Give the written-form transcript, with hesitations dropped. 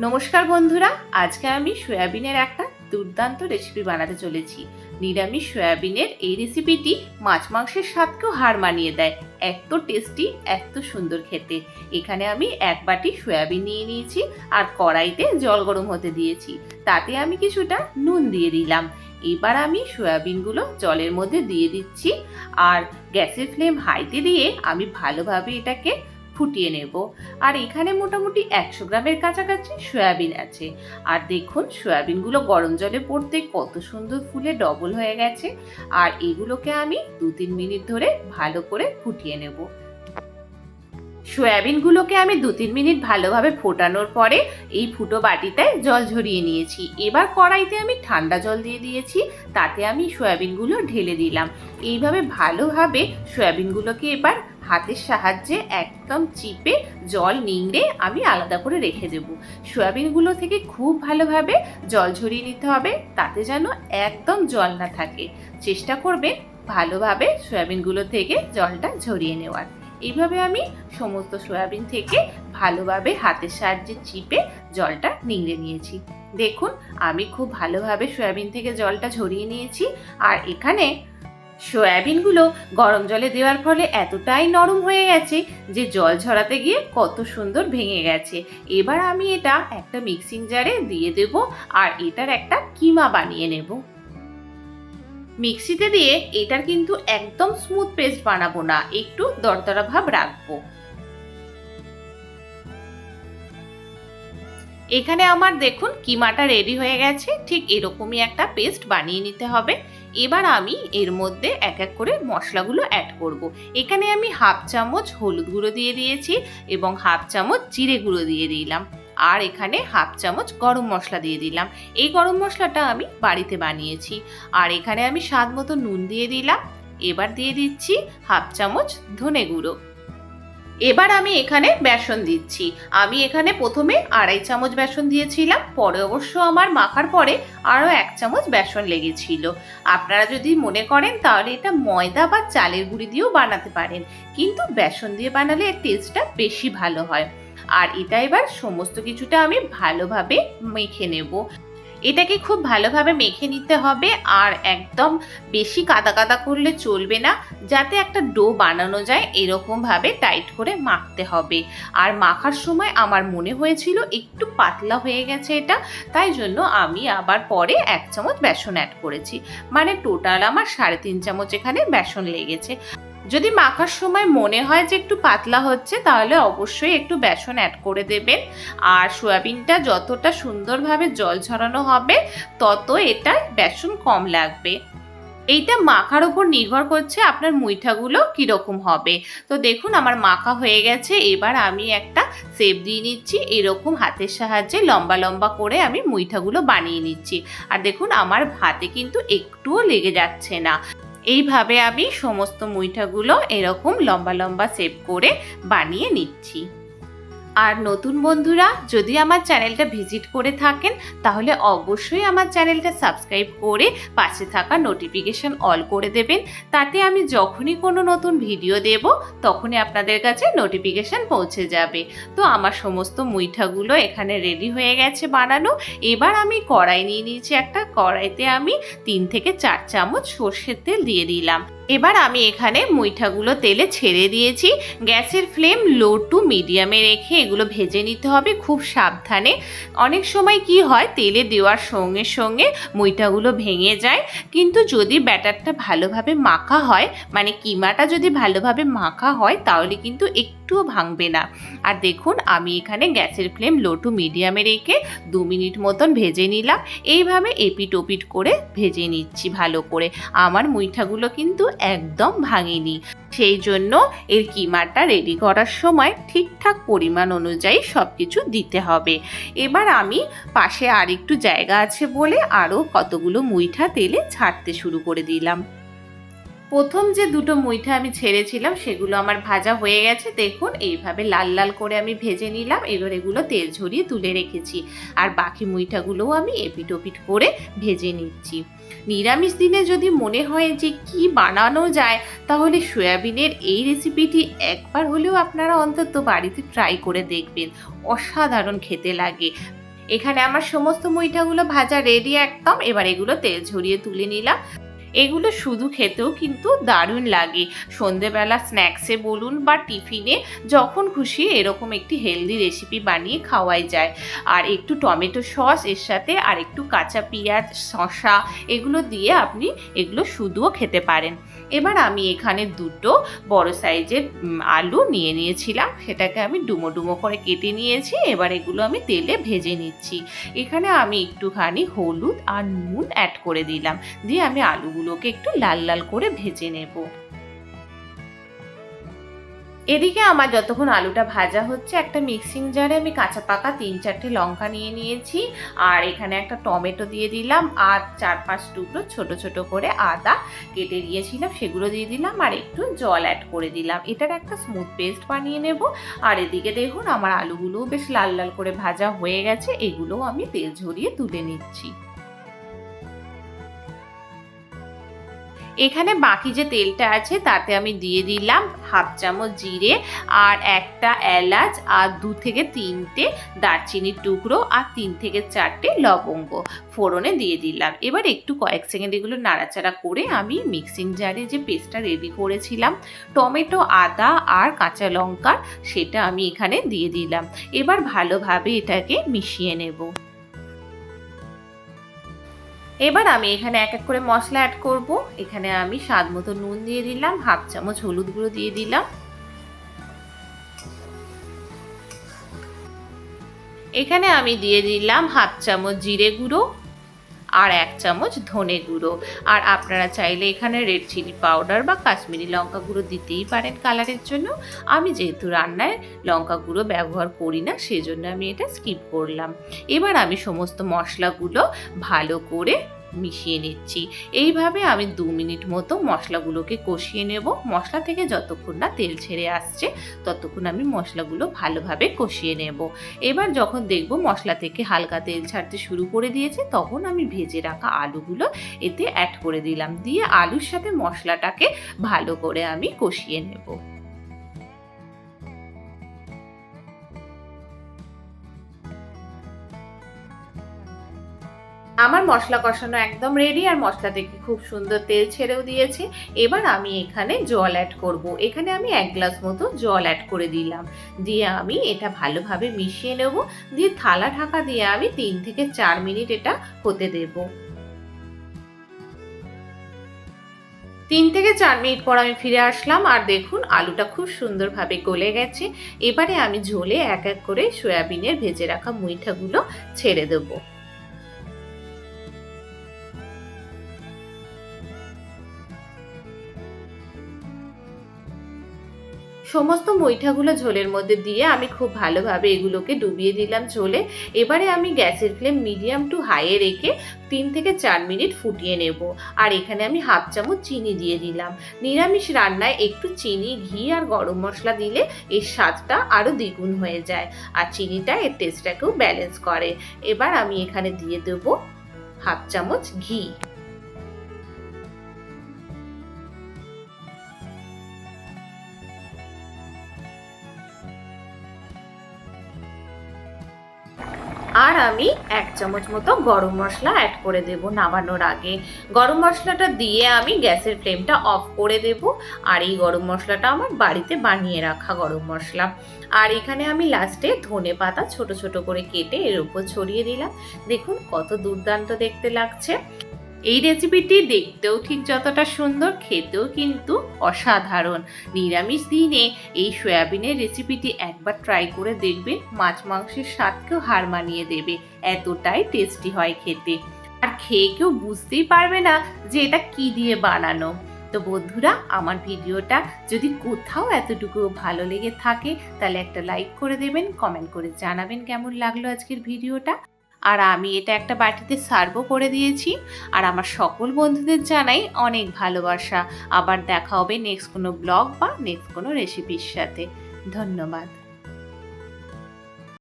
নমস্কার বন্ধুরা, আজকে আমি সয়াবিনের একটা দুর্দান্ত রেসিপি বানাতে চলেছি। নিরামিষ সয়াবিনের এই রেসিপিটি মাছ মাংসের স্বাদকেও হার মানিয়ে দেয়। এত টেস্টি, এত সুন্দর খেতে। এখানে আমি এক বাটি সয়াবিন নিয়ে নিয়েছি আর কড়াইতে জল গরম হতে দিয়েছি। তাতে আমি কিছুটা নুন দিয়ে দিলাম। এবার আমি সয়াবিনগুলো জলের মধ্যে দিয়ে দিচ্ছি আর গ্যাসের ফ্লেম হাইতে দিয়ে আমি ভালোভাবে এটাকে ফুটিয়ে নেব। আর এখানে মোটামুটি 100 গ্রামের কাছাকাছি সয়াবিন আছে। আর দেখুন সয়াবিনগুলো গরম জলে পড়তে কত সুন্দর ফুলে ডবল হয়ে গেছে। আর এগুলোকে আমি 2-3 মিনিট ধরে ভালো করে ফুটিয়ে নেব। সয়াবিনগুলোকে আমি 2-3 মিনিট ভালোভাবে ফোটানোর পরে এই ফুটো বাটিটায় জল ঝরিয়ে নিয়েছি। এবার কড়াইতে আমি ঠান্ডা জল দিয়ে দিয়েছি, তাতে আমি সয়াবিনগুলো ঢেলে দিলাম। এইভাবে ভালোভাবে সয়াবিনগুলোকে এবার হাতের সাহায্যে একদম চিপে জল নিংড়ে আমি আলাদা করে রেখে দেব। সয়াবিনগুলো থেকে খুব ভালোভাবে জল ঝরিয়ে নিতে হবে, তাতে যেন একদম জল না থাকে। চেষ্টা করবে ভালোভাবে সয়াবিনগুলো থেকে জলটা ঝরিয়ে নেওয়ার। এইভাবে আমি সমস্ত সয়াবিন থেকে ভালোভাবে হাতের সাহায্যে চিপে জলটা নিংড়ে নিয়েছি। দেখুন আমি খুব ভালোভাবে সয়াবিন থেকে জলটা ঝরিয়ে নিয়েছি। আর এখানে সয়াবিনগুলো গরম জলে দেওয়ার ফলে এতটাই নরম হয়ে গেছে যে জল ঝরাতে গিয়ে কত সুন্দর ভেঙে গেছে। এবার আমি এটা একটা মিক্সিং জারে দিয়ে দেব আর এটার একটা কিমা বানিয়ে নেব। মিক্সিতে দিয়ে এটার কিন্তু একদম স্মুথ পেস্ট বানাবো না, একটু দরদরা ভাব রাখবো। এখানে আমার দেখুন কিমাটা রেডি হয়ে গেছে। ঠিক এরকমই একটা পেস্ট বানিয়ে নিতে হবে। এবার আমি এর মধ্যে এক এক করে মশলাগুলো অ্যাড করব। এখানে আমি হাফ চামচ হলুদ গুঁড়ো দিয়ে দিয়েছি এবং হাফ চামচ জিরে গুঁড়ো দিয়ে দিলাম। আর এখানে হাফ চামচ গরম মশলা দিয়ে দিলাম। এই গরম মশলাটা আমি বাড়িতে বানিয়েছি। আর এখানে আমি স্বাদ মতো নুন দিয়ে দিলাম। এবার দিয়ে দিচ্ছি হাফ চামচ ধনে গুঁড়ো। এবার আমি এখানে বেসন দিচ্ছি। আমি এখানে প্রথমে 2.5 চামচ বেসন দিয়েছিলাম, পরে অবশ্য আমার মাখার পরে আরও 1 চামচ বেসন লেগেছিল। আপনারা যদি মনে করেন তাহলে এটা ময়দা বা চালের গুঁড়ি দিয়েও বানাতে পারেন, কিন্তু বেসন দিয়ে বানালে এর টেস্টটা বেশি ভালো হয়। আর এটা এবার সমস্ত কিছুটা আমি ভালোভাবে মেখে নেব। এটাকে খুব ভালোভাবে মেখে নিতে হবে আর একদম বেশি কাদা কাদা করলে চলবে না, যাতে একটা ডো বানানো যায় এরকম ভাবে টাইট করে মাখতে হবে। আর মাখার সময় আমার মনে হয়েছিল একটু পাতলা হয়ে গেছে এটা, তাই জন্য আমি আবার পরে 1 চামচ বেসন অ্যাড করেছি। মানে টোটাল আমার 3.5 চামচ এখানে বেসন লেগেছে। যদি মাখার সময় মনে হয় যে একটু পাতলা হচ্ছে তাহলে অবশ্যই একটু বেসন অ্যাড করে দেবেন। আর সয়াবিনটা যতটা সুন্দরভাবে জল ঝরানো হবে তত এটা বেসন কম লাগবে। এইটা মাখার উপর নির্ভর করছে আপনার মুইঠাগুলো কীরকম হবে। তো দেখুন আমার মাখা হয়ে গেছে। এবার আমি একটা শেপ দিয়ে নিচ্ছি, এরকম হাতের সাহায্যে লম্বা লম্বা করে আমি মুইঠাগুলো বানিয়ে নিচ্ছি। আর দেখুন আমার হাতে কিন্তু একটুও লেগে যাচ্ছে না। এইভাবে আমি সমস্ত মুইঠাগুলো এরকম লম্বা লম্বা শেপ করে বানিয়ে নিচ্ছি। আর নতুন বন্ধুরা যদি আমার চ্যানেলটা ভিজিট করে থাকেন তাহলে অবশ্যই আমার চ্যানেলটা সাবস্ক্রাইব করে পাশে থাকা নোটিফিকেশন অল করে দেবেন। তাতে আমি যখনই কোনো নতুন ভিডিও দেব তখনই আপনাদের কাছে নোটিফিকেশন পৌঁছে যাবে। তো আমার সমস্ত মুইঠাগুলো এখানে রেডি হয়ে গেছে বানানো। এবার আমি কড়াই নিয়ে নিয়েছি একটা, কড়াইতে আমি 3 থেকে 4 চামচ সর্ষের তেল দিয়ে দিলাম। এবার আমি এখানে মুইঠাগুলো তেলে ছেড়ে দিয়েছি। গ্যাসের ফ্লেম লো টু মিডিয়ামে রেখে এগুলো ভেজে নিতে হবে খুব সাবধানে। অনেক সময় কি হয় তেলে দেওয়ার সঙ্গে সঙ্গে মুইঠাগুলো ভেঙে যায়, কিন্তু যদি ব্যাটারটা ভালোভাবে মাখা হয়, মানে কিমাটা যদি ভালোভাবে মাখা হয় তাহলে কিন্তু একটুও ভাঙবে না। আর দেখুন আমি এখানে গ্যাসের ফ্লেম লো টু মিডিয়ামে রেখে 2 মিনিট মতন ভেজে নিলাম। এইভাবে এপিট ওপিট করে ভেজে নিচ্ছি ভালো করে। আমার মুইঠাগুলো কিন্তু একদম ভাঙেনি, সেই জন্য এর কিমাটা রেডি করার সময় ঠিকঠাক পরিমাণ অনুযায়ী সব কিছু দিতে হবে। এবার আমি পাশে আর একটু জায়গা আছে বলে আরও কতগুলো মুইঠা তেলে ছাড়তে শুরু করে দিলাম। প্রথম যে 2টো মুইঠা আমি ছেড়েছিলাম সেগুলো আমার ভাজা হয়ে গেছে। দেখুন এইভাবে লাল লাল করে আমি ভেজে নিলাম। এবার এগুলো তেল ঝরিয়ে তুলে রেখেছি। আর বাকি মুইঠাগুলোও আমি এপিট ওপিট করে ভেজে নিচ্ছি। নিরামিষ দিনে যদি মনে হয় যে কি বানানো যায় তাহলে সয়াবিনের এই রেসিপিটি একবার হলেও আপনারা অন্তত বাড়িতে ট্রাই করে দেখবেন। অসাধারণ খেতে লাগে। এখানে আমার সমস্ত মুইঠাগুলো ভাজা রেডি একদম। এবার এগুলো তেল ঝরিয়ে তুলে নিলাম। এগুলো শুধু খেতেও কিন্তু দারুণ লাগে। সন্ধেবেলা স্ন্যাক্সে বলুন বা টিফিনে, যখন খুশি এরকম একটি হেলদি রেসিপি বানিয়ে খাওয়াই যায়। আর একটু টমেটো সস এর সাথে আর একটু কাঁচা পেঁয়াজ, শসা এগুলো দিয়ে আপনি এগুলো শুধুও খেতে পারেন। এবার আমি এখানে দুটো বড় সাইজের আলু নিয়ে নিয়েছিলাম, সেটাকে আমি ডুমো ডুমো করে কেটে নিয়েছি। এবার এগুলো আমি তেলে ভেজে নিচ্ছি। এখানে আমি একটুখানি হলুদ আর নুন অ্যাড করে দিলাম, দিয়ে আমি আলুগুলোকে একটু লাল লাল করে ভেজে নেব। এদিকে আমার যতক্ষণ আলুটা ভাজা হচ্ছে, একটা মিক্সিং জারে আমি কাঁচা পাকা 3-4টে লঙ্কা নিয়ে নিয়েছি, আর এখানে একটা টমেটো দিয়ে দিলাম, আর 4-5 টুকরো ছোট ছোট করে আদা কেটে দিয়েছিলাম সেগুলো দিয়ে দিলাম, আর একটু জল অ্যাড করে দিলাম। এটার একটা স্মুথ পেস্ট বানিয়ে নেব। আর এদিকে দেখুন আমার আলুগুলোও বেশ লাল লাল করে ভাজা হয়ে গেছে, এগুলোও আমি তেল ঝরিয়ে তুলে নিচ্ছি। এখানে বাকি যে তেলটা আছে তাতে আমি দিয়ে দিলাম 1/2 চামচ জিরে, আর একটা এলাচ, আর 2 থেকে 3টে দারচিনির টুকরো, আর 3 থেকে 4টে লবঙ্গ ফোড়নে দিয়ে দিলাম। এবার একটু কয়েক সেকেন্ড এগুলো নাড়াচাড়া করে আমি মিক্সিং জারে যে পেস্টটা রেডি করেছিলাম টমেটো, আদা আর কাঁচা লঙ্কার, সেটা আমি এখানে দিয়ে দিলাম। এবার ভালোভাবে এটাকে মিশিয়ে নেব। এবার আমি এখানে এক এক করে মশলা অ্যাড করব। এখানে আমি স্বাদ মতো নুন দিয়ে দিলাম, 1/2 চামচ হলুদ গুঁড়ো দিয়ে দিলাম, এখানে আমি দিয়ে দিলাম 1/2 চামচ জিরে গুঁড়ো, আর 1 চামচ ধনে গুঁড়ো। আর আপনারা চাইলে এখানে রেড চিলি পাউডার বা কাশ্মীরি লঙ্কা গুঁড়ো দিতেই পারেন কালারের জন্য। আমি যেহেতু রান্নায় লঙ্কা গুঁড়ো ব্যবহার করি না, সেজন্য আমি এটা স্কিপ করলাম। এবার আমি সমস্ত মশলাগুলো ভালো করে মিশিয়ে নিচ্ছি। এইভাবে আমি 2 মিনিট মতো মশলাগুলোকে কষিয়ে নেব। মশলা থেকে যতক্ষণ না তেল ছেড়ে আসছে ততক্ষণ আমি মশলাগুলো ভালোভাবে কষিয়ে নেব। এবার যখন দেখব মশলা থেকে হালকা তেল ছাড়তে শুরু করে দিয়েছে, তখন আমি ভেজে রাখা আলুগুলো এতে অ্যাড করে দিলাম, দিয়ে আলুর সাথে মশলাটাকে ভালো করে আমি কষিয়ে নেব। আমার মশলা কষানো একদম রেডি, আর মশলা থেকে খুব সুন্দর তেল ছেড়েও দিয়েছে। এবার আমি এখানে জল অ্যাড করব। এখানে আমি 1 গ্লাস মতো জল অ্যাড করে দিলাম, দিয়ে আমি এটা ভালোভাবে মিশিয়ে নেব, দিয়ে থালা ঢাকা দিয়ে আমি 3 থেকে 4 মিনিট এটা হতে দেব। 3 থেকে 4 মিনিট পর আমি ফিরে আসলাম, আর দেখুন আলুটা খুব সুন্দরভাবে গলে গেছে। এবারে আমি ঝোলে এক এক করে সয়াবিনের ভেজে রাখা মুইঠাগুলো ছেড়ে দেবো। সমস্ত মুইঠাগুলো ঝোলের মধ্যে দিয়ে আমি খুব ভালোভাবে এগুলোকে ডুবিয়ে দিলাম ঝোলে। এবারে আমি গ্যাসের ফ্লেম মিডিয়াম টু হাইয়ে রেখে 3 থেকে 4 মিনিট ফুটিয়ে নেব। আর এখানে আমি 1/2 চামচ চিনি দিয়ে দিলাম। নিরামিষ রান্নায় একটু চিনি, ঘি আর গরম মশলা দিলে এর স্বাদটা আরও দ্বিগুণ হয়ে যায়, আর চিনিটা এর টেস্টটাকেও ব্যালেন্স করে। এবার আমি এখানে দিয়ে দেবো 1/2 চামচ ঘি। আর আমি 1 চামচ মতো গরম মশলা অ্যাড করে দেব নামানোর আগে। গরম মশলাটা দিয়ে আমি গ্যাসের ফ্লেমটা অফ করে দেব। আর এই গরম মশলাটা আমার বাড়িতে বানিয়ে রাখা গরম মশলা। আর এখানে আমি লাস্টে ধনেপাতা ছোট ছোট করে কেটে এর উপর ছড়িয়ে দিলাম। দেখুন কত দুর্দান্ত দেখতে লাগছে। এই রেসিপিটি দেখতেও ঠিক যতটা সুন্দর, খেতেও কিন্তু অসাধারণ। নিরামিষ দিনে এই সয়াবিনের রেসিপিটি একবার ট্রাই করে দেখবেন, মাছ মাংসের স্বাদকেও হার মানিয়ে দেবে, এতটাই টেস্টি হয় খেতে। আর খেয়ে কেউ বুঝতেই পারবে না যে এটা কি দিয়ে বানানো। তো বন্ধুরা, আমার ভিডিওটা যদি কোথাও এতটুকু ভালো লেগে থাকে তাহলে একটা লাইক করে দেবেন, কমেন্ট করে জানাবেন কেমন লাগলো আজকের ভিডিওটা। আর আমি এটা একটা বাটিতে সার্ভও করে দিয়েছি। আর আমার সকল বন্ধুদের জানাই অনেক ভালোবাসা। আবার দেখা হবে নেক্সট কোনো ব্লগ বা নেক্সট কোনো রেসিপির সাথে। ধন্যবাদ।